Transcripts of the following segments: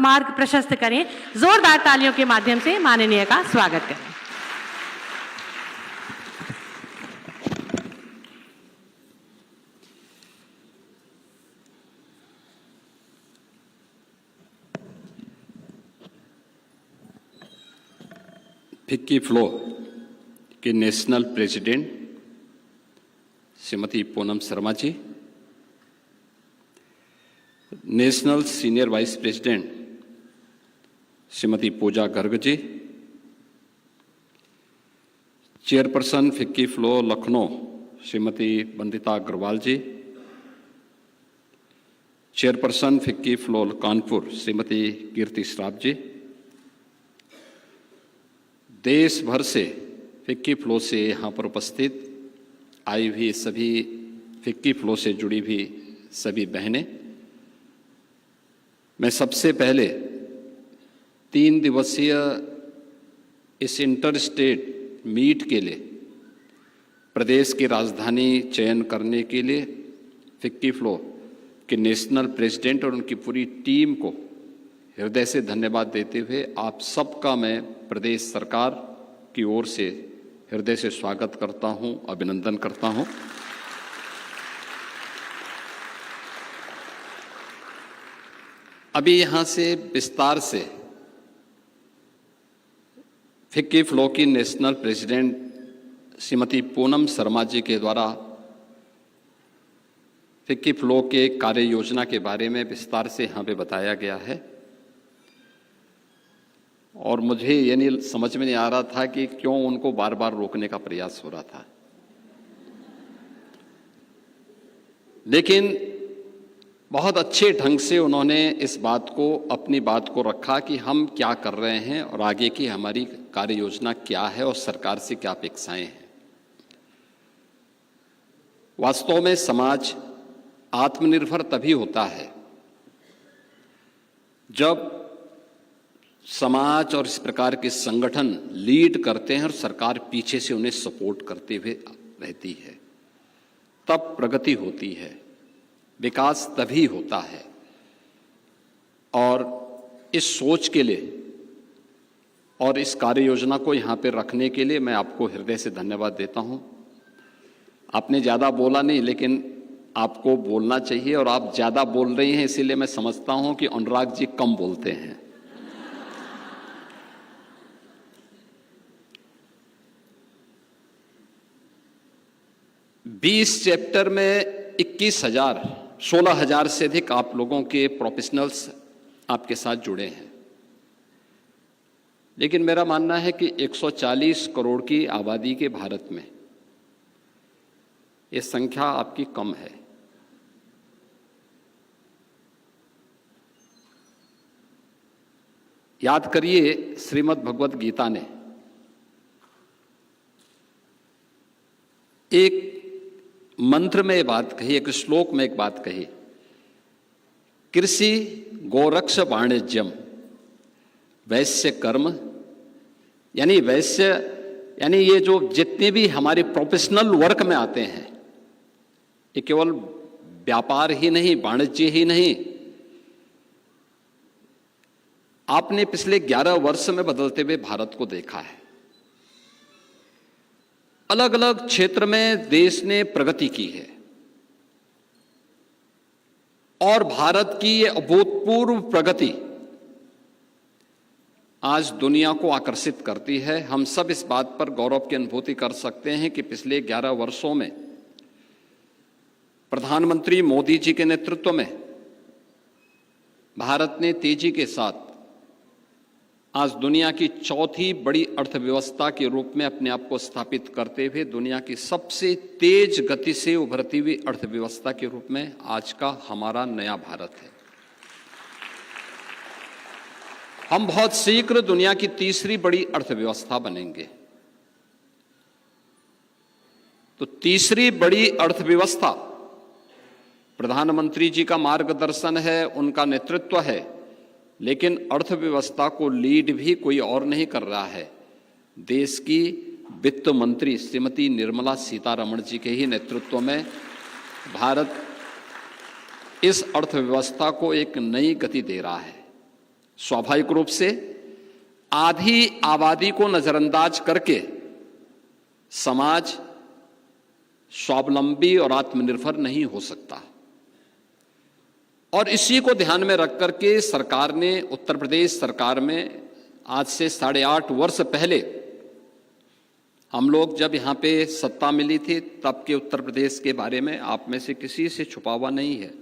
मार्ग प्रशस्त करें। जोरदार तालियों के माध्यम से माननीय का स्वागत करें। फिक्की फ्लो के national president Shrimati Poonam Sharma ji, national senior vice president Shrimati Pooja Garg ji, chairperson FICCI FLO Lucknow Shrimati Vandita Agarwal ji, chairperson FICCI FLO Kanpur Shrimati Kirti Shroff ji, देश भर से फिक्की फ्लो से यहाँ पर उपस्थित आई हुई सभी फिक्की फ्लो से जुड़ी हुई सभी बहनें, मैं सबसे पहले 3 दिवसीय इस इंटर स्टेट मीट के लिए प्रदेश की राजधानी चयन करने के लिए फिक्की फ्लो के नेशनल प्रेसिडेंट और उनकी पूरी टीम को हृदय से धन्यवाद देते हुए आप सबका मैं प्रदेश सरकार की ओर से हृदय से स्वागत करता हूं, अभिनंदन करता हूं। अभी यहां से विस्तार से फिक्की फ्लो की नेशनल प्रेसिडेंट श्रीमती पूनम शर्मा जी के द्वारा फिक्की फ्लो के कार्य योजना के बारे में विस्तार से यहाँ पे बताया गया है और मुझे ये नहीं समझ में नहीं आ रहा था कि क्यों उनको बार बार रोकने का प्रयास हो रहा था, लेकिन बहुत अच्छे ढंग से उन्होंने इस बात को, अपनी बात को रखा कि हम क्या कर रहे हैं और आगे की हमारी कार्य योजना क्या है और सरकार से क्या अपेक्षाएं हैं। वास्तव में समाज आत्मनिर्भर तभी होता है जब समाज और इस प्रकार के संगठन लीड करते हैं और सरकार पीछे से उन्हें सपोर्ट करते हुए रहती है, तब प्रगति होती है, विकास तभी होता है। और इस सोच के लिए और इस कार्य योजना को यहाँ पे रखने के लिए मैं आपको हृदय से धन्यवाद देता हूँ। आपने ज़्यादा बोला नहीं, लेकिन आपको बोलना चाहिए और आप ज़्यादा बोल रही हैं, इसीलिए मैं समझता हूँ कि अनुराग जी कम बोलते हैं। बीस चैप्टर में 16,000 से अधिक आप लोगों के प्रोफेशनल्स आपके साथ जुड़े हैं, लेकिन मेरा मानना है कि 140 करोड़ की आबादी के भारत में ये संख्या आपकी कम है। याद करिए, श्रीमद् भगवत गीता ने एक मंत्र में बात कही, एक श्लोक में एक बात कही, कृषि गोरक्ष वाणिज्यम वैश्य कर्म, यानी वैश्य यानी ये जो जितने भी हमारे प्रोफेशनल वर्क में आते हैं, ये केवल व्यापार ही नहीं, वाणिज्य ही नहीं, आपने पिछले 11 वर्ष में बदलते हुए भारत को देखा है। अलग अलग क्षेत्र में देश ने प्रगति की है और भारत की ये अभूतपूर्व प्रगति आज दुनिया को आकर्षित करती है। हम सब इस बात पर गौरव की अनुभूति कर सकते हैं कि पिछले 11 वर्षों में प्रधानमंत्री मोदी जी के नेतृत्व में भारत ने तेजी के साथ आज दुनिया की चौथी बड़ी अर्थव्यवस्था के रूप में अपने आप को स्थापित करते हुए दुनिया की सबसे तेज गति से उभरती हुई अर्थव्यवस्था के रूप में आज का हमारा नया भारत है। हम बहुत शीघ्र दुनिया की तीसरी बड़ी अर्थव्यवस्था बनेंगे। तो तीसरी बड़ी अर्थव्यवस्था प्रधानमंत्री जी का मार्गदर्शन है, उनका नेतृत्व है, लेकिन अर्थव्यवस्था को लीड भी कोई और नहीं कर रहा है। देश की वित्त मंत्री श्रीमती निर्मला सीतारमण जी के ही नेतृत्व में भारत इस अर्थव्यवस्था को एक नई गति दे रहा है। स्वाभाविक रूप से आधी आबादी को नजरअंदाज करके समाज स्वावलंबी और आत्मनिर्भर नहीं हो सकता। और इसी को ध्यान में रख करके सरकार ने, उत्तर प्रदेश सरकार में आज से 8.5 वर्ष पहले हम लोग जब यहाँ पे सत्ता मिली थी, तब के उत्तर प्रदेश के बारे में आप में से किसी से छुपा हुआ नहीं है।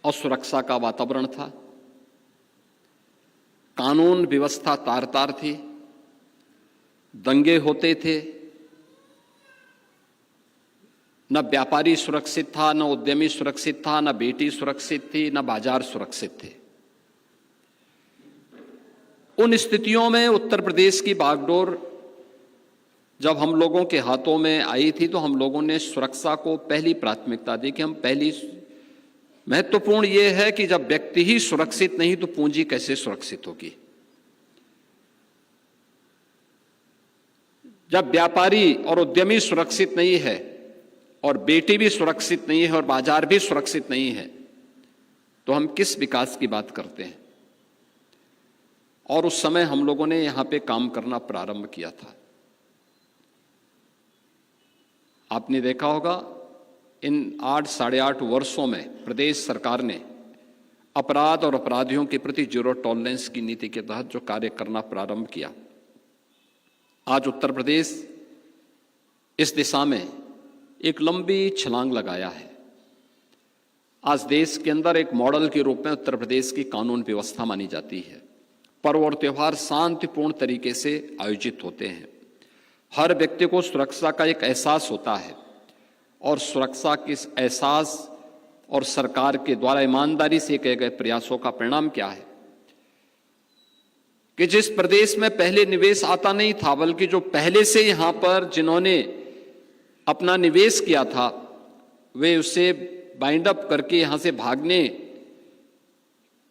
और सुरक्षा का वातावरण था, कानून व्यवस्था तार तार थी, दंगे होते थे, न व्यापारी सुरक्षित था, न उद्यमी सुरक्षित था, न बेटी सुरक्षित थी, न बाजार सुरक्षित थे। उन स्थितियों में उत्तर प्रदेश की बागडोर जब हम लोगों के हाथों में आई थी, तो हम लोगों ने सुरक्षा को पहली प्राथमिकता दी कि हम पहली महत्वपूर्ण यह है कि जब व्यक्ति ही सुरक्षित नहीं तो पूंजी कैसे सुरक्षित होगी। जब व्यापारी और उद्यमी सुरक्षित नहीं है और बेटी भी सुरक्षित नहीं है और बाजार भी सुरक्षित नहीं है, तो हम किस विकास की बात करते हैं। और उस समय हम लोगों ने यहां पे काम करना प्रारंभ किया था। आपने देखा होगा इन 8-8.5 वर्षों में प्रदेश सरकार ने अपराध और अपराधियों के प्रति जीरो टॉलरेंस की नीति के तहत जो कार्य करना प्रारंभ किया, आज उत्तर प्रदेश इस दिशा में एक लंबी छलांग लगाया है। आज देश के अंदर एक मॉडल के रूप में उत्तर प्रदेश की कानून व्यवस्था मानी जाती है। पर्व और त्योहार शांतिपूर्ण तरीके से आयोजित होते हैं। हर व्यक्ति को सुरक्षा का एक एहसास होता है और सुरक्षा के एहसास और सरकार के द्वारा ईमानदारी से किए गए प्रयासों का परिणाम क्या है कि जिस प्रदेश में पहले निवेश आता नहीं था, बल्कि जो पहले से यहां पर जिन्होंने अपना निवेश किया था, वे उसे बाइंड अप करके यहां से भागने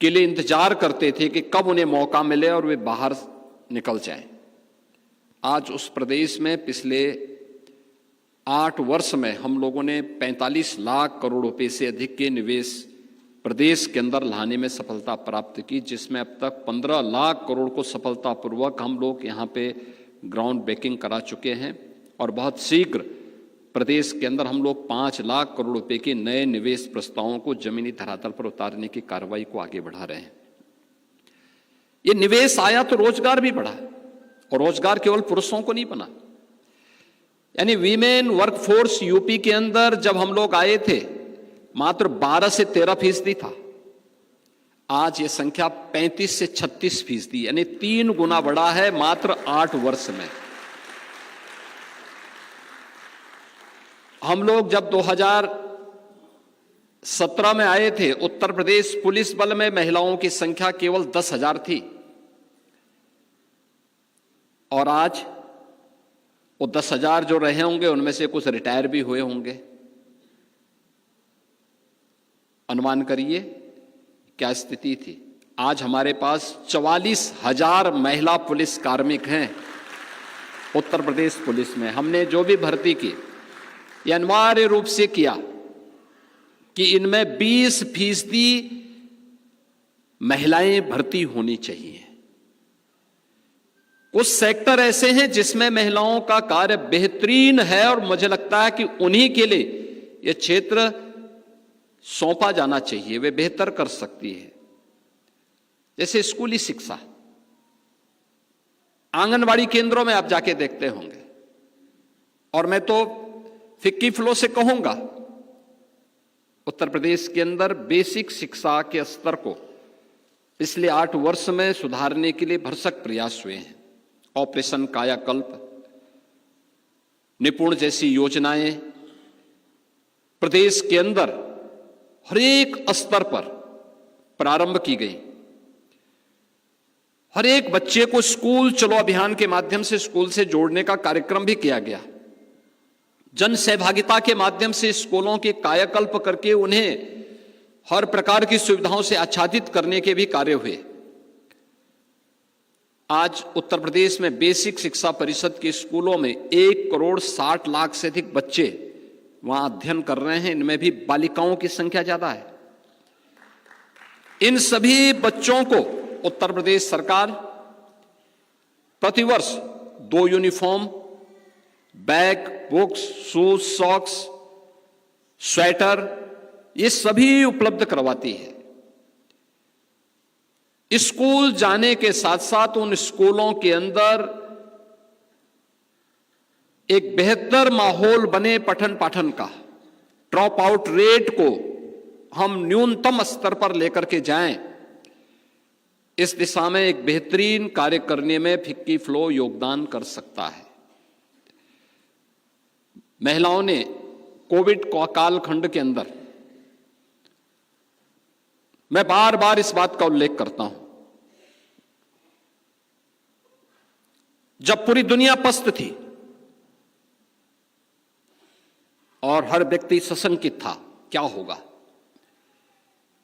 के लिए इंतजार करते थे कि कब उन्हें मौका मिले और वे बाहर निकल जाएं। आज उस प्रदेश में पिछले 8 वर्ष में हम लोगों ने 45 लाख करोड़ रुपए से अधिक के निवेश प्रदेश के अंदर लाने में सफलता प्राप्त की, जिसमें अब तक 15 लाख करोड़ को सफलतापूर्वक हम लोग यहाँ पे ग्राउंड ब्रेकिंग करा चुके हैं। और बहुत शीघ्र प्रदेश के अंदर हम लोग 5 लाख करोड़ रुपए के नए निवेश प्रस्तावों को जमीनी धरातल पर उतारने की कार्रवाई को आगे बढ़ा रहे हैं। ये निवेश आया तो रोजगार भी बढ़ा, और रोजगार केवल पुरुषों को नहीं बना। यानी वीमेन वर्कफोर्स यूपी के अंदर जब हम लोग आए थे मात्र 12 से 13% था। आज ये संख्या 35 से 36%, यानी 3 गुना बढ़ा है मात्र 8 वर्ष में। हम लोग जब 2017 में आए थे, उत्तर प्रदेश पुलिस बल में महिलाओं की संख्या केवल 10,000 थी, और आज वो 10,000 जो रहे होंगे उनमें से कुछ रिटायर भी हुए होंगे। अनुमान करिए क्या स्थिति थी। आज हमारे पास 44,000 महिला पुलिस कार्मिक हैं उत्तर प्रदेश पुलिस में। हमने जो भी भर्ती की, ये अनिवार्य रूप से किया कि इनमें 20% महिलाएं भर्ती होनी चाहिए। कुछ सेक्टर ऐसे हैं जिसमें महिलाओं का कार्य बेहतरीन है, और मुझे लगता है कि उन्हीं के लिए यह क्षेत्र सौंपा जाना चाहिए, वे बेहतर कर सकती है। जैसे स्कूली शिक्षा, आंगनवाड़ी केंद्रों में आप जाके देखते होंगे, और मैं तो फिक्की फ्लो से कहूंगा, उत्तर प्रदेश के अंदर बेसिक शिक्षा के स्तर को पिछले 8 वर्ष में सुधारने के लिए भरसक प्रयास हुए हैं। ऑपरेशन कायाकल्प, निपुण जैसी योजनाएं प्रदेश के अंदर हर एक स्तर पर प्रारंभ की गई। हर एक बच्चे को स्कूल चलो अभियान के माध्यम से स्कूल से जोड़ने का कार्यक्रम भी किया गया। जन सहभागिता के माध्यम से स्कूलों के कायाकल्प करके उन्हें हर प्रकार की सुविधाओं से आच्छादित करने के भी कार्य हुए। आज उत्तर प्रदेश में बेसिक शिक्षा परिषद के स्कूलों में 1,60,00,000 से अधिक बच्चे वहां अध्ययन कर रहे हैं। इनमें भी बालिकाओं की संख्या ज्यादा है। इन सभी बच्चों को उत्तर प्रदेश सरकार प्रतिवर्ष 2 uniform, bag, books, shoes, socks, sweater ये सभी उपलब्ध करवाती है। स्कूल जाने के साथ साथ उन स्कूलों के अंदर एक बेहतर माहौल बने पठन पाठन का, ड्रॉप आउट रेट को हम न्यूनतम स्तर पर लेकर के जाएं, इस दिशा में एक बेहतरीन कार्य करने में फिक्की फ्लो योगदान कर सकता है। महिलाओं ने कोविड कालखंड के अंदर, मैं बार बार इस बात का उल्लेख करता हूं, जब पूरी दुनिया पस्त थी और हर व्यक्ति सशंकित था क्या होगा,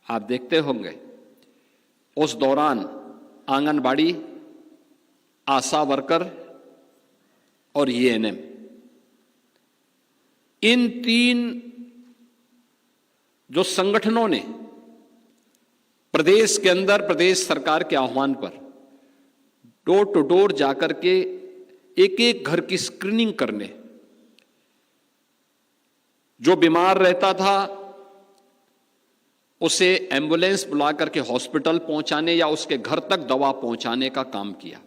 आप देखते होंगे उस दौरान आंगनबाड़ी, आशा वर्कर और एएनएम, इन 3 जो संगठनों ने प्रदेश के अंदर प्रदेश सरकार के आह्वान पर डोर टू डोर जाकर के एक एक घर की स्क्रीनिंग करने, जो बीमार रहता था उसे एम्बुलेंस बुला करके हॉस्पिटल पहुंचाने या उसके घर तक दवा पहुंचाने का काम किया।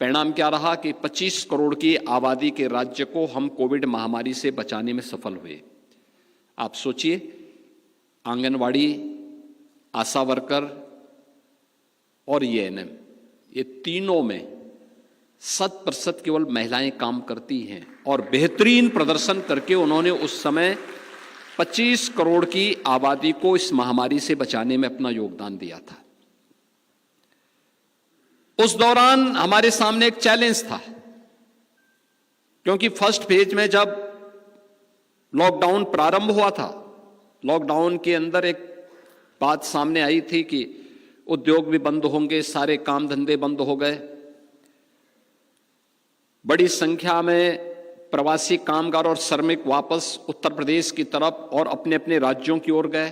परिणाम क्या रहा कि 25 करोड़ की आबादी के राज्य को हम कोविड महामारी से बचाने में सफल हुए। आप सोचिए, आंगनवाड़ी, आशा वर्कर और एएनएम, ये तीनों में 100% केवल महिलाएं काम करती हैं और बेहतरीन प्रदर्शन करके उन्होंने उस समय 25 करोड़ की आबादी को इस महामारी से बचाने में अपना योगदान दिया था। उस दौरान हमारे सामने एक चैलेंज था, क्योंकि फर्स्ट फेज में जब लॉकडाउन प्रारंभ हुआ था, लॉकडाउन के अंदर एक बात सामने आई थी कि उद्योग भी बंद होंगे, सारे काम धंधे बंद हो गए, बड़ी संख्या में प्रवासी कामगार और श्रमिक वापस उत्तर प्रदेश की तरफ और अपने अपने राज्यों की ओर गए।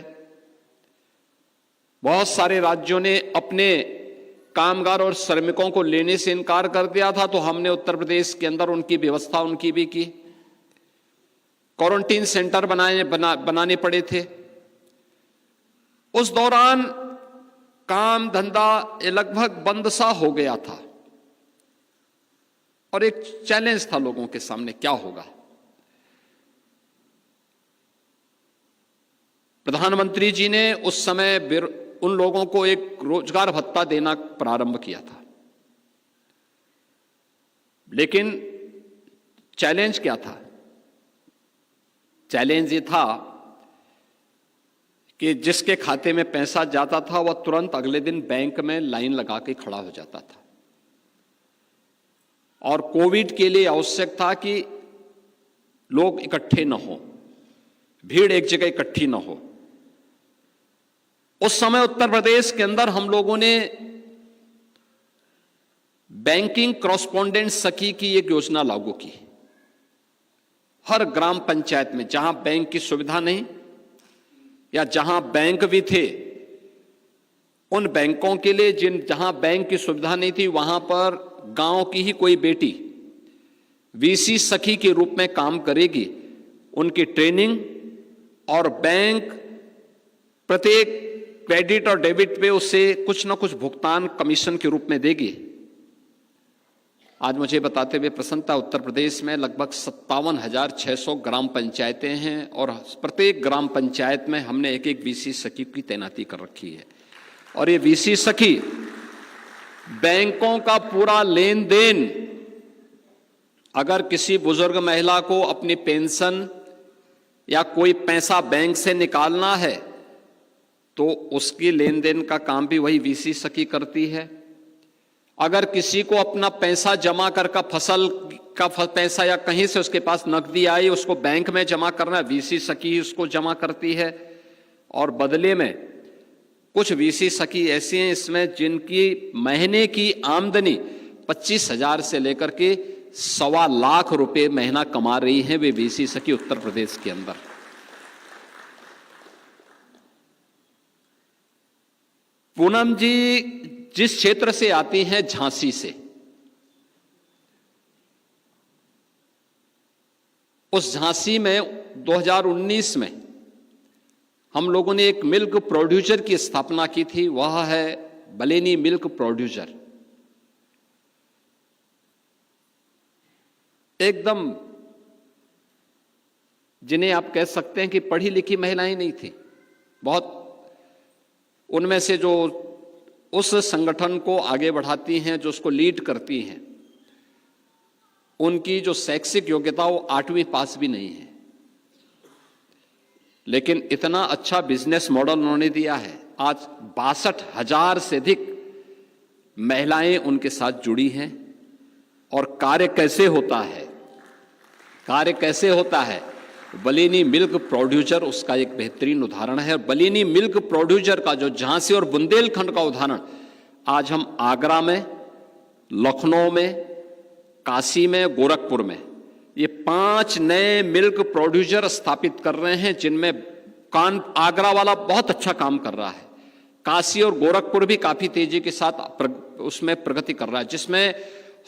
बहुत सारे राज्यों ने अपने कामगार और श्रमिकों को लेने से इनकार कर दिया था, तो हमने उत्तर प्रदेश के अंदर उनकी व्यवस्था उनकी भी की। क्वारंटीन सेंटर बनाने पड़े थे। उस दौरान काम धंधा लगभग बंद सा हो गया था और एक चैलेंज था लोगों के सामने, क्या होगा। प्रधानमंत्री जी ने उस समय उन लोगों को एक रोजगार भत्ता देना प्रारंभ किया था, लेकिन चैलेंज क्या था? चैलेंज ये था कि जिसके खाते में पैसा जाता था वह तुरंत अगले दिन बैंक में लाइन लगा के खड़ा हो जाता था। और कोविड के लिए आवश्यक था कि लोग इकट्ठे न हो, भीड़ एक जगह इकट्ठी न हो। उस समय उत्तर प्रदेश के अंदर हम लोगों ने बैंकिंग कॉरस्पॉन्डेंट सखी की एक योजना लागू की। हर ग्राम पंचायत में जहां बैंक की सुविधा नहीं या जहां बैंक भी थे, उन बैंकों के लिए जहां बैंक की सुविधा नहीं थी, वहां पर गांव की ही कोई बेटी वीसी सखी के रूप में काम करेगी। उनकी ट्रेनिंग और बैंक प्रत्येक क्रेडिट और डेबिट पे उसे कुछ ना कुछ भुगतान कमीशन के रूप में देगी। आज मुझे बताते हुए प्रसन्नता, उत्तर प्रदेश में लगभग 57,600 ग्राम पंचायतें हैं और प्रत्येक ग्राम पंचायत में हमने एक एक वीसी सखी की तैनाती कर रखी है। और ये वीसी सखी बैंकों का पूरा लेन देन, अगर किसी बुजुर्ग महिला को अपनी पेंशन या कोई पैसा बैंक से निकालना है तो उसकी लेन देन का काम भी वही वीसी सखी करती है। अगर किसी को अपना पैसा जमा कर फसल का पैसा या कहीं से उसके पास नकदी आई उसको बैंक में जमा करना, वीसी सखी उसको जमा करती है। और बदले में कुछ वीसी सखी ऐसी हैं इसमें जिनकी महीने की आमदनी 25,000 से लेकर के 1.25 लाख रुपए महीना कमा रही हैं वे वीसी सखी उत्तर प्रदेश के अंदर। पूनम जी जिस क्षेत्र से आती हैं, झांसी से, उस झांसी में 2019 में हम लोगों ने एक मिल्क प्रोड्यूसर की स्थापना की थी। वह है बलेनी मिल्क प्रोड्यूसर। एकदम जिन्हें आप कह सकते हैं कि पढ़ी लिखी महिलाएं नहीं थी, बहुत उनमें से जो उस संगठन को आगे बढ़ाती हैं, जो उसको लीड करती हैं, उनकी जो शैक्षिक योग्यता वो 8वीं पास भी नहीं है, लेकिन इतना अच्छा बिजनेस मॉडल उन्होंने दिया है। आज 62,000 से अधिक महिलाएं उनके साथ जुड़ी हैं। और कार्य कैसे होता है, कार्य कैसे होता है, बलेनी मिल्क प्रोड्यूसर उसका एक बेहतरीन उदाहरण है। बलेनी मिल्क प्रोड्यूसर का जो झांसी और बुंदेलखंड का उदाहरण आज हम आगरा में, लखनऊ में, काशी में, गोरखपुर में ये 5 नए मिल्क प्रोड्यूसर स्थापित कर रहे हैं, जिनमें आगरा वाला बहुत अच्छा काम कर रहा है। काशी और गोरखपुर भी काफी तेजी के साथ उसमें प्रगति कर रहा है, जिसमें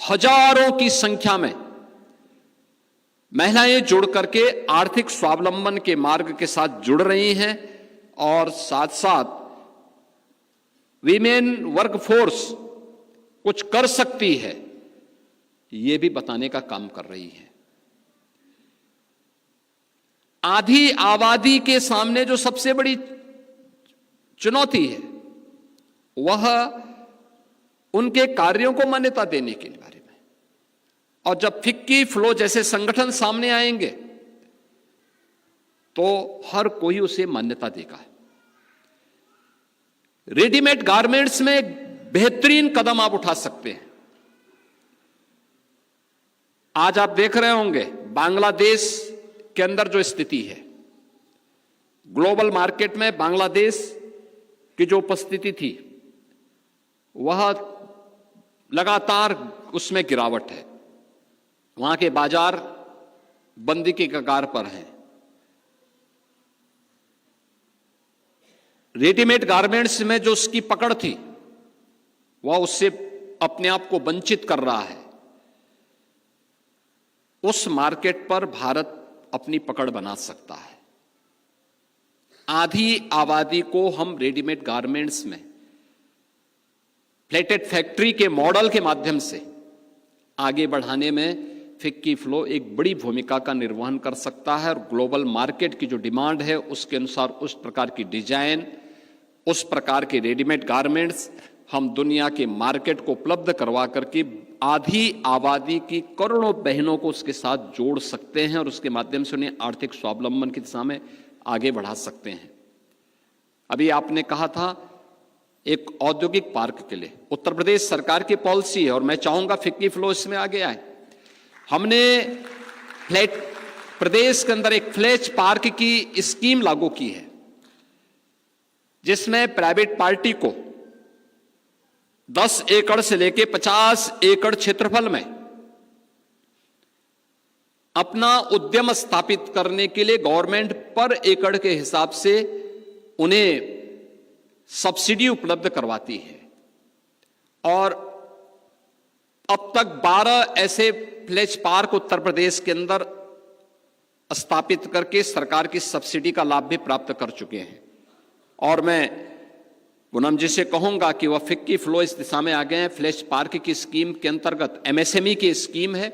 हजारों की संख्या में महिलाएं जुड़ करके आर्थिक स्वावलंबन के मार्ग के साथ जुड़ रही हैं और साथ साथ वीमेन वर्कफोर्स कुछ कर सकती है, ये भी बताने का काम कर रही है। आधी आबादी के सामने जो सबसे बड़ी चुनौती है वह उनके कार्यों को मान्यता देने के बारे में। और जब फिक्की फ्लो जैसे संगठन सामने आएंगे तो हर कोई उसे मान्यता देगा। रेडीमेड गारमेंट्स में बेहतरीन कदम आप उठा सकते हैं। आज आप देख रहे होंगे बांग्लादेश के अंदर जो स्थिति है, ग्लोबल मार्केट में बांग्लादेश की जो उपस्थिति थी वह लगातार उसमें गिरावट है। वहां के बाजार बंदी के कगार पर हैं। रेडीमेड गारमेंट्स में जो उसकी पकड़ थी वह उससे अपने आप को वंचित कर रहा है। उस मार्केट पर भारत अपनी पकड़ बना सकता है। आधी आबादी को हम रेडीमेड गारमेंट्स में प्लेटेड फैक्ट्री के मॉडल के माध्यम से आगे बढ़ाने में फिक्की फ्लो एक बड़ी भूमिका का निर्वहन कर सकता है। और ग्लोबल मार्केट की जो डिमांड है उसके अनुसार उस प्रकार की डिजाइन, उस प्रकार के रेडीमेड गारमेंट्स हम दुनिया के मार्केट को उपलब्ध करवा करके आधी आबादी की करोड़ों बहनों को उसके साथ जोड़ सकते हैं और उसके माध्यम से उन्हें आर्थिक स्वावलंबन की दिशा में आगे बढ़ा सकते हैं। अभी आपने कहा था एक औद्योगिक पार्क के लिए उत्तर प्रदेश सरकार की पॉलिसी है और मैं चाहूंगा फिक्की फ्लो इसमें आगे आए। हमने प्रदेश के अंदर एक फ्लैश पार्क की स्कीम लागू की है, जिसमें प्राइवेट पार्टी को 10 एकड़ से लेकर 50 एकड़ क्षेत्रफल में अपना उद्यम स्थापित करने के लिए गवर्नमेंट पर एकड़ के हिसाब से उन्हें सब्सिडी उपलब्ध करवाती है। और अब तक 12 ऐसे फ्लैश पार्क उत्तर प्रदेश के अंदर स्थापित करके सरकार की सब्सिडी का लाभ भी प्राप्त कर चुके हैं। और मैं पूनम जी से कहूंगा कि वह फिक्की फ्लो इस दिशा में आ गए हैं। फ्लैश पार्क की स्कीम के अंतर्गत MSME की स्कीम है,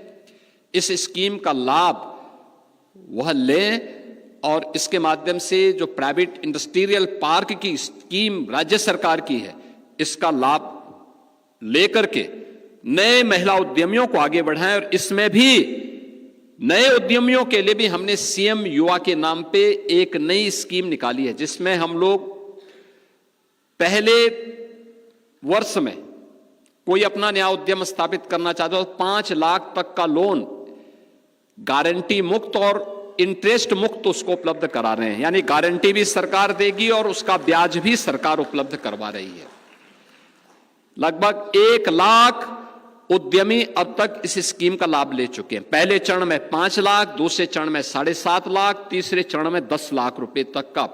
इस स्कीम का लाभ वह लें और इसके माध्यम से जो प्राइवेट इंडस्ट्रियल पार्क की स्कीम राज्य सरकार की है इसका लाभ लेकर के नए महिला उद्यमियों को आगे बढ़ाएं। और इसमें भी नए उद्यमियों के लिए भी हमने CM युवा के नाम पे एक नई स्कीम निकाली है, जिसमें हम लोग पहले वर्ष में कोई अपना नया उद्यम स्थापित करना चाहता हो तो 5 लाख तक का लोन गारंटी मुक्त और इंटरेस्ट मुक्त उसको उपलब्ध करा रहे हैं। यानी गारंटी भी सरकार देगी और उसका ब्याज भी सरकार उपलब्ध करवा रही है। लगभग 1 लाख उद्यमी अब तक इस स्कीम का लाभ ले चुके हैं। पहले चरण में 5 लाख, दूसरे चरण में 7.5 लाख, तीसरे चरण में 10 लाख रुपए तक का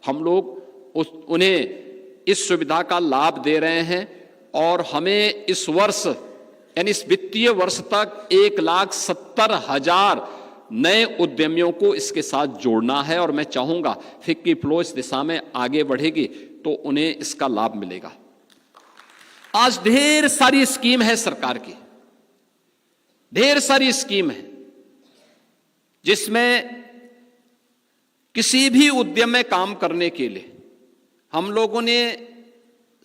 हम लोग उन्हें इस सुविधा का लाभ दे रहे हैं। और हमें इस वर्ष यानी इस वित्तीय वर्ष तक 1,70,000 नए उद्यमियों को इसके साथ जोड़ना है। और मैं चाहूंगा फिक्की फ्लो इस दिशा में आगे बढ़ेगी तो उन्हें इसका लाभ मिलेगा। आज ढेर सारी स्कीम है सरकार की, ढेर सारी स्कीम है जिसमें किसी भी उद्यम में काम करने के लिए हम लोगों ने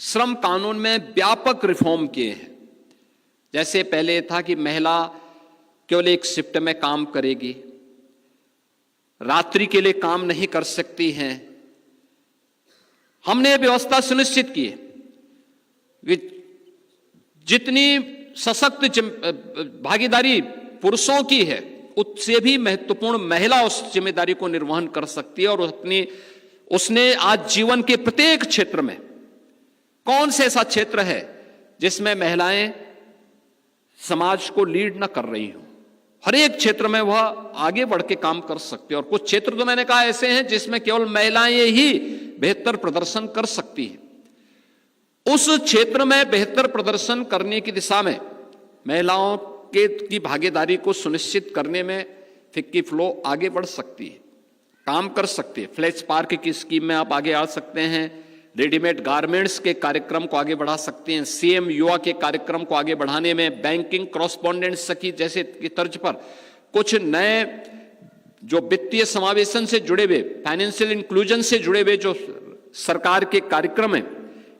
श्रम कानून में व्यापक रिफॉर्म किए हैं। जैसे पहले था कि महिला केवल एक शिफ्ट में काम करेगी, रात्रि के लिए काम नहीं कर सकती हैं। हमने व्यवस्था सुनिश्चित की कि जितनी सशक्त भागीदारी पुरुषों की है उससे भी महत्वपूर्ण महिला उस जिम्मेदारी को निर्वहन कर सकती है। और उसने आज जीवन के प्रत्येक क्षेत्र में कौन से ऐसा क्षेत्र है जिसमें महिलाएं समाज को लीड न कर रही हो, हर एक क्षेत्र में वह आगे बढ़ के काम कर सकती है। और कुछ क्षेत्र तो मैंने कहा ऐसे हैं जिसमें केवल महिलाएं ही बेहतर प्रदर्शन कर सकती हैं। उस क्षेत्र में बेहतर प्रदर्शन करने की दिशा में महिलाओं की भागीदारी को सुनिश्चित करने में फिक्की फ्लो आगे बढ़ सकती है, काम कर सकती है। फ्लैश पार्क की स्कीम में आप आगे आ सकते हैं, रेडीमेड गारमेंट्स के कार्यक्रम को आगे बढ़ा सकते हैं, सीएम युवा के कार्यक्रम को आगे बढ़ाने में बैंकिंग कॉरस्पॉन्डेंट सखी जैसे की तर्ज पर कुछ नए जो वित्तीय समावेशन से जुड़े हुए, फाइनेंशियल इंक्लूजन से जुड़े हुए जो सरकार के कार्यक्रम हैं,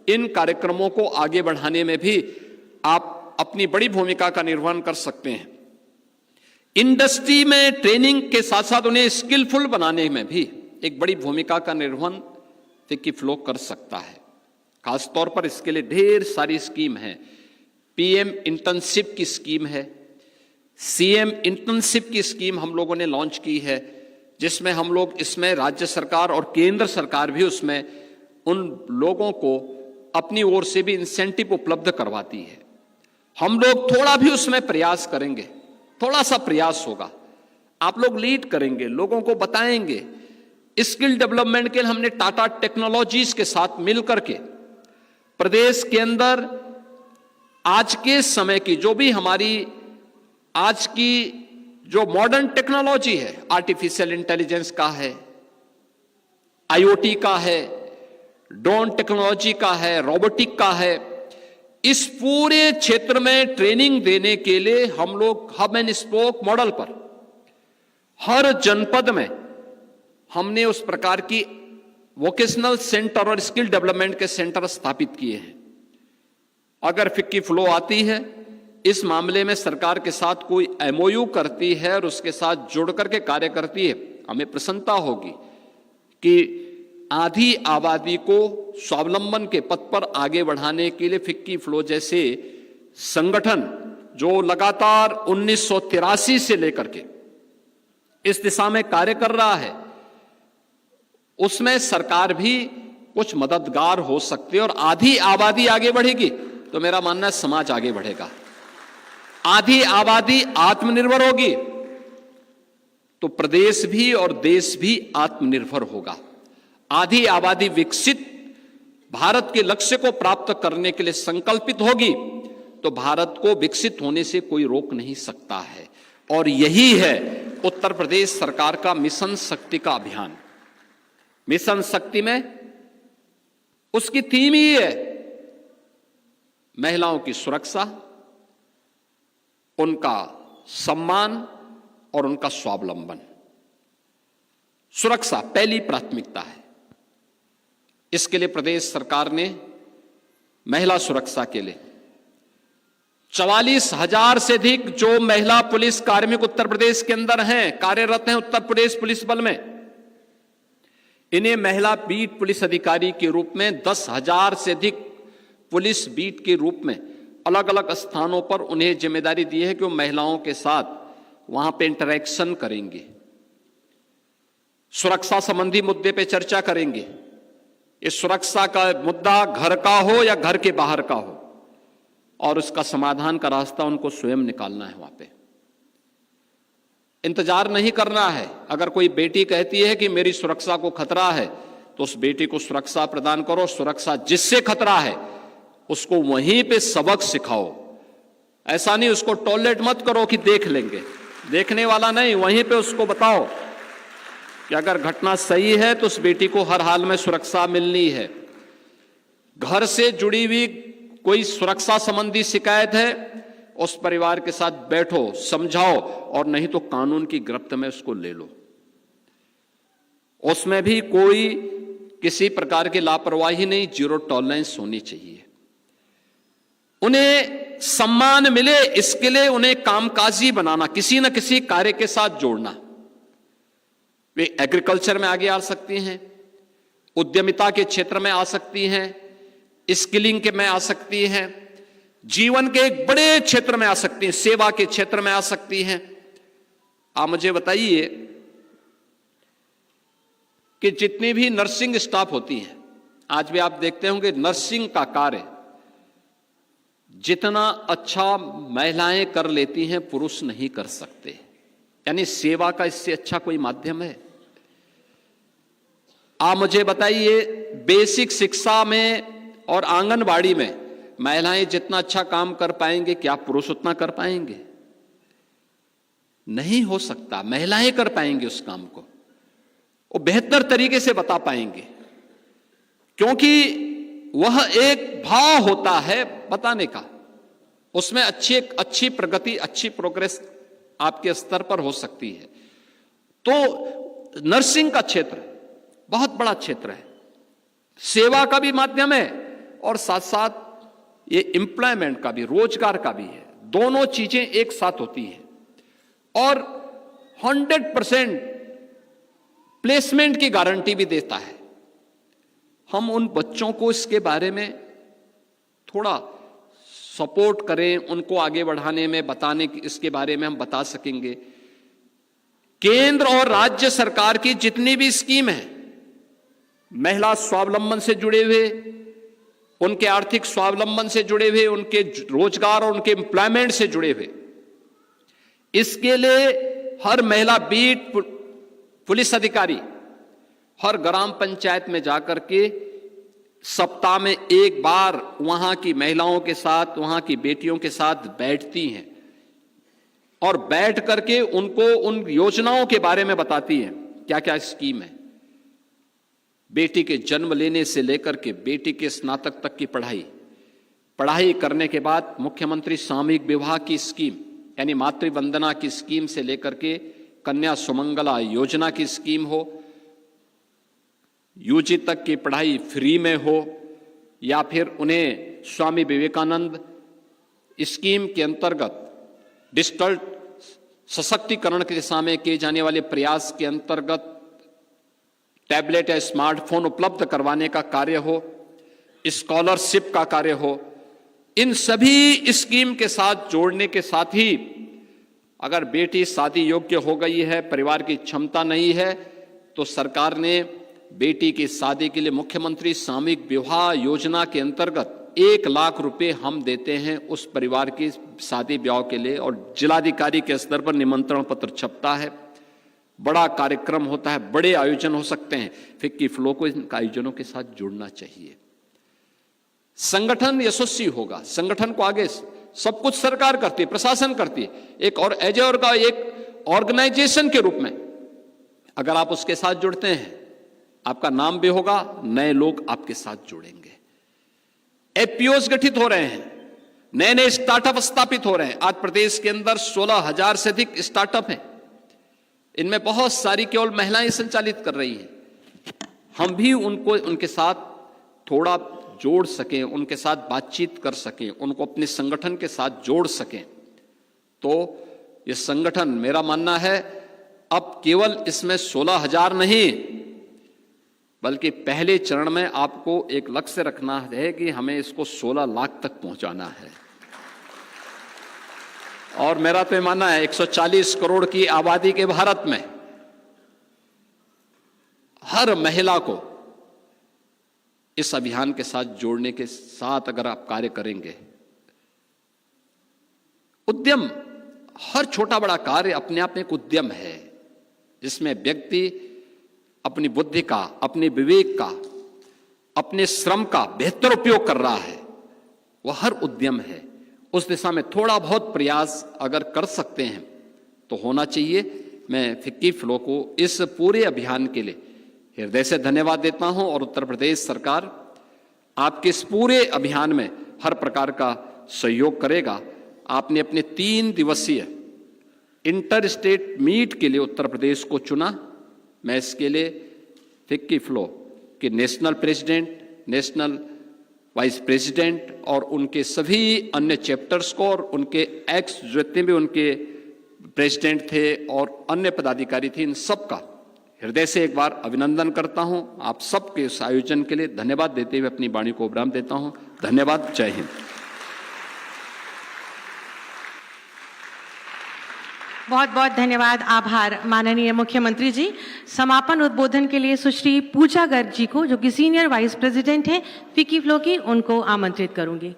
इन कार्यक्रमों को आगे बढ़ाने में भी आप अपनी बड़ी भूमिका का निर्वहन कर सकते हैं। इंडस्ट्री में ट्रेनिंग के साथ साथ उन्हें स्किलफुल बनाने में भी एक बड़ी भूमिका का निर्वहन फिक्की फ्लो कर सकता है। खासतौर पर इसके लिए ढेर सारी स्कीम है। पीएम इंटर्नशिप की स्कीम है, सीएम इंटर्नशिप की स्कीम हम लोगों ने लॉन्च की है, जिसमें हम लोग इसमें राज्य सरकार और केंद्र सरकार भी उसमें उन लोगों को अपनी ओर से भी इंसेंटिव उपलब्ध करवाती है। हम लोग थोड़ा भी उसमें प्रयास करेंगे, थोड़ा सा प्रयास होगा, आप लोग लीड करेंगे, लोगों को बताएंगे। स्किल डेवलपमेंट के लिए हमने टाटा टेक्नोलॉजीज के साथ मिलकर के प्रदेश के अंदर आज के समय की जो भी हमारी आज की जो मॉडर्न टेक्नोलॉजी है, आर्टिफिशियल इंटेलिजेंस का है, आईओटी का है, ड्रोन टेक्नोलॉजी का है, रोबोटिक का है, इस पूरे क्षेत्र में ट्रेनिंग देने के लिए हम लोग हब एंड स्पोक मॉडल पर हर जनपद में हमने उस प्रकार की वोकेशनल सेंटर और स्किल डेवलपमेंट के सेंटर स्थापित किए हैं। अगर फिक्की फ्लो आती है, इस मामले में सरकार के साथ कोई एमओयू करती है और उसके साथ जुड़ करके कार्य करती है, हमें प्रसन्नता होगी कि आधी आबादी को स्वावलंबन के पथ पर आगे बढ़ाने के लिए फिक्की फ्लो जैसे संगठन जो लगातार 1983 से लेकर के इस दिशा में कार्य कर रहा है, उसमें सरकार भी कुछ मददगार हो सकती है। और आधी आबादी आगे बढ़ेगी तो मेरा मानना है समाज आगे बढ़ेगा। आधी आबादी आत्मनिर्भर होगी तो प्रदेश भी और देश भी आत्मनिर्भर होगा। आधी आबादी विकसित भारत के लक्ष्य को प्राप्त करने के लिए संकल्पित होगी तो भारत को विकसित होने से कोई रोक नहीं सकता है। और यही है उत्तर प्रदेश सरकार का मिशन शक्ति का अभियान। मिशन शक्ति में उसकी थीम ही है महिलाओं की सुरक्षा, उनका सम्मान और उनका स्वावलंबन। सुरक्षा पहली प्राथमिकता है। इसके लिए प्रदेश सरकार ने महिला सुरक्षा के लिए 44,000 से अधिक जो महिला पुलिस कार्मिक उत्तर प्रदेश के अंदर हैं, कार्यरत हैं उत्तर प्रदेश पुलिस बल में, इन्हें महिला बीट पुलिस अधिकारी के रूप में 10,000 से अधिक पुलिस बीट के रूप में अलग अलग स्थानों पर उन्हें जिम्मेदारी दी है कि वो महिलाओं के साथ वहां पे इंटरेक्शन करेंगे, सुरक्षा संबंधी मुद्दे पे चर्चा करेंगे। इस सुरक्षा का मुद्दा घर का हो या घर के बाहर का हो, और उसका समाधान का रास्ता उनको स्वयं निकालना है। वहां पे इंतजार नहीं करना है। अगर कोई बेटी कहती है कि मेरी सुरक्षा को खतरा है तो उस बेटी को सुरक्षा प्रदान करो। सुरक्षा जिससे खतरा है उसको वहीं पे सबक सिखाओ। ऐसा नहीं उसको टॉयलेट मत करो कि देख लेंगे, देखने वाला नहीं, वहीं पे उसको बताओ कि अगर घटना सही है तो उस बेटी को हर हाल में सुरक्षा मिलनी है। घर से जुड़ी हुई कोई सुरक्षा संबंधी शिकायत है, उस परिवार के साथ बैठो, समझाओ, और नहीं तो कानून की गिरफ्त में उसको ले लो। उसमें भी कोई किसी प्रकार की लापरवाही नहीं, जीरो टॉलरेंस होनी चाहिए। उन्हें सम्मान मिले इसके लिए उन्हें कामकाजी बनाना, किसी न किसी कार्य के साथ जोड़ना। वे एग्रीकल्चर में आगे आ सकती हैं, उद्यमिता के क्षेत्र में आ सकती हैं, स्किलिंग के में आ सकती हैं, जीवन के एक बड़े क्षेत्र में आ सकती हैं, सेवा के क्षेत्र में आ सकती हैं। आप मुझे बताइए कि जितनी भी नर्सिंग स्टाफ होती हैं, आज भी आप देखते होंगे नर्सिंग का कार्य जितना अच्छा महिलाएं कर लेती हैं पुरुष नहीं कर सकते। यानी सेवा का इससे अच्छा कोई माध्यम है? आप मुझे बताइए, बेसिक शिक्षा में और आंगनबाड़ी में महिलाएं जितना अच्छा काम कर पाएंगे, क्या पुरुष उतना कर पाएंगे? नहीं हो सकता। महिलाएं कर पाएंगे उस काम को, वो बेहतर तरीके से बता पाएंगे, क्योंकि वह एक भाव होता है बताने का। उसमें अच्छी प्रगति, अच्छी प्रोग्रेस आपके स्तर पर हो सकती है। तो नर्सिंग का क्षेत्र बहुत बड़ा क्षेत्र है, सेवा का भी माध्यम है और साथ साथ ये एम्प्लॉयमेंट का भी, रोजगार का भी है। दोनों चीजें एक साथ होती हैं और 100% प्लेसमेंट की गारंटी भी देता है। हम उन बच्चों को इसके बारे में थोड़ा सपोर्ट करें, उनको आगे बढ़ाने में, बताने की इसके बारे में हम बता सकेंगे। केंद्र और राज्य सरकार की जितनी भी स्कीम है, महिला स्वावलंबन से जुड़े हुए, उनके आर्थिक स्वावलंबन से जुड़े हुए, उनके रोजगार और उनके एम्प्लॉयमेंट से जुड़े हुए, इसके लिए हर महिला बीट पुलिस अधिकारी हर ग्राम पंचायत में जाकर के सप्ताह में एक बार वहां की महिलाओं के साथ, वहां की बेटियों के साथ बैठती हैं और बैठ करके उनको उन योजनाओं के बारे में बताती हैं, क्या क्या स्कीम है। बेटी के जन्म लेने से लेकर के बेटी के स्नातक तक की पढ़ाई करने के बाद मुख्यमंत्री सामूहिक विवाह की स्कीम यानी मातृवंदना की स्कीम से लेकर के कन्या सुमंगला योजना की स्कीम हो, यूजी तक की पढ़ाई फ्री में हो, या फिर उन्हें स्वामी विवेकानंद स्कीम के अंतर्गत डिजिटल सशक्तिकरण की दिशा में किए जाने वाले प्रयास के अंतर्गत टैबलेट या स्मार्टफोन उपलब्ध करवाने का कार्य हो, स्कॉलरशिप का कार्य हो। इन सभी स्कीम के साथ जोड़ने के साथ ही अगर बेटी शादी योग्य हो गई है, परिवार की क्षमता नहीं है, तो सरकार ने बेटी की शादी के लिए मुख्यमंत्री सामूहिक विवाह योजना के अंतर्गत 1 लाख रुपए हम देते हैं उस परिवार की शादी ब्याह के लिए, और जिलाधिकारी के स्तर पर निमंत्रण पत्र छपता है। बड़ा कार्यक्रम होता है, बड़े आयोजन हो सकते हैं। फिक्की फ्लो को इन आयोजनों के साथ जुड़ना चाहिए। संगठन यशस्वी होगा, संगठन को आगे सब कुछ सरकार करती है, प्रशासन करती है, एक और एज एक ऑर्गेनाइजेशन के रूप में अगर आप उसके साथ जुड़ते हैं, आपका नाम भी होगा, नए लोग आपके साथ जुड़ेंगे। एफपीओस गठित हो रहे हैं, नए नए स्टार्टअप स्थापित हो रहे हैं। आज प्रदेश के अंदर 16,000 से अधिक स्टार्टअप हैं, इनमें बहुत सारी केवल महिलाएं संचालित कर रही हैं। हम भी उनको उनके साथ थोड़ा जोड़ सकें, उनके साथ बातचीत कर सकें, उनको अपने संगठन के साथ जोड़ सकें, तो ये संगठन, मेरा मानना है, अब केवल इसमें 16,000 नहीं, बल्कि पहले चरण में आपको एक लक्ष्य रखना है कि हमें इसको 16 लाख तक पहुंचाना है। और मेरा तो मानना है 140 करोड़ की आबादी के भारत में हर महिला को इस अभियान के साथ जोड़ने के साथ अगर आप कार्य करेंगे, उद्यम, हर छोटा बड़ा कार्य अपने आप में एक उद्यम है, जिसमें व्यक्ति अपनी बुद्धि का, अपने विवेक का, अपने श्रम का बेहतर उपयोग कर रहा है, वह हर उद्यम है, उस दिशा में थोड़ा बहुत प्रयास अगर कर सकते हैं तो होना चाहिए। मैं फिक्की फ्लो को इस पूरे अभियान के लिए हृदय से धन्यवाद देता हूं और उत्तर प्रदेश सरकार आपके इस पूरे अभियान में हर प्रकार का सहयोग करेगा। आपने अपने 3 दिवसीय इंटर स्टेट मीट के लिए उत्तर प्रदेश को चुना। मैं इसके लिए फिक्की फ्लो के national president, national vice president और उनके सभी अन्य चैप्टर्स को और उनके एक्स जितने भी उनके प्रेसिडेंट थे और अन्य पदाधिकारी थे, इन सबका हृदय से एक बार अभिनंदन करता हूं। आप सबके इस आयोजन के लिए धन्यवाद देते हुए अपनी वाणी को विराम देता हूं। धन्यवाद। जय हिंद। बहुत बहुत धन्यवाद, आभार माननीय मुख्यमंत्री जी। समापन उद्बोधन के लिए सुश्री पूजा गर्ग जी को, जो कि सीनियर वाइस प्रेसिडेंट हैं फिक्की फ्लो की, उनको आमंत्रित करूंगी।